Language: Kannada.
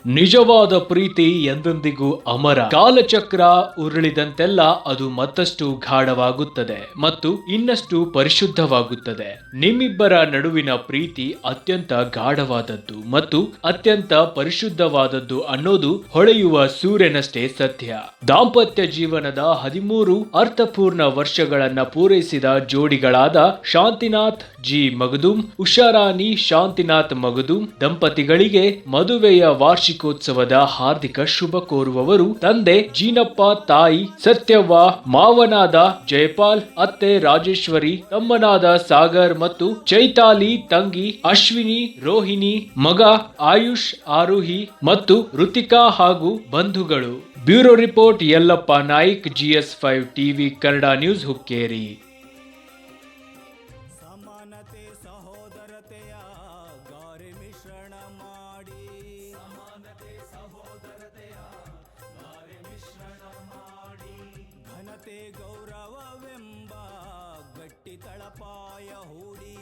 ನಿಜವಾದ ಪ್ರೀತಿ ಎಂದೆಂದಿಗೂ ಅಮರ. ಕಾಲಚಕ್ರ ಉರುಳಿದಂತೆಲ್ಲ ಅದು ಮತ್ತಷ್ಟು ಗಾಢವಾಗುತ್ತದೆ ಮತ್ತು ಇನ್ನಷ್ಟು ಪರಿಶುದ್ಧವಾಗುತ್ತದೆ. ನಿಮ್ಮಿಬ್ಬರ ನಡುವಿನ ಪ್ರೀತಿ ಅತ್ಯಂತ ಗಾಢವಾದದ್ದು ಮತ್ತು ಅತ್ಯಂತ ಪರಿಶುದ್ಧವಾದದ್ದು ಅನ್ನೋದು ಹೊಳೆಯುವ ಸೂರ್ಯನಷ್ಟೇ ಸತ್ಯ. ದಾಂಪತ್ಯ ಜೀವನದ 13 ಅರ್ಥಪೂರ್ಣ ವರ್ಷಗಳನ್ನ ಪೂರೈಸಿದ ಜೋಡಿಗಳಾದ ಶಾಂತಿನಾಥ್ ಜಿ ಮಗದುಂ, ಉಷಾರಾಣಿ ಶಾಂತಿನಾಥ್ ಮಗದುಂ ದಂಪತಿಗಳಿಗೆ ಮದುವೆಯ ವಾರ್ಷಿಕೋತ್ಸವದ ಹಾರ್ದಿಕ ಶುಭ ಕೋರುವವರು ತಂದೆ ಜೀನಪ್ಪ, ತಾಯಿ ಸತ್ಯವ್ವ, ಮಾವನಾದ ಜಯಪಾಲ್, ಅತ್ತೆ ರಾಜೇಶ್ವರಿ, ತಮ್ಮನಾದ ಸಾಗರ್ ಮತ್ತು ಚೈತಾಲಿ, ತಂಗಿ ಅಶ್ವಿನಿ, ರೋಹಿಣಿ, ಮಗ ಆಯುಷ್, ಆರೋಹಿ ಮತ್ತು ಋತಿಕಾ ಹಾಗೂ ಬಂಧುಗಳು. Bureau report Yallappa Naik, GS5 TV Kannada news, Hukkeri. ಸಮಾನತೆ ಸಹೋದರತೆಯ ಗಾರೆ ಮಿಶ್ರಣ ಮಾಡಿ, ಘನತೆ ಗೌರವವೆಂಬ ಗಟ್ಟಿ ತಳಪಾಯ ಹೂಡಿ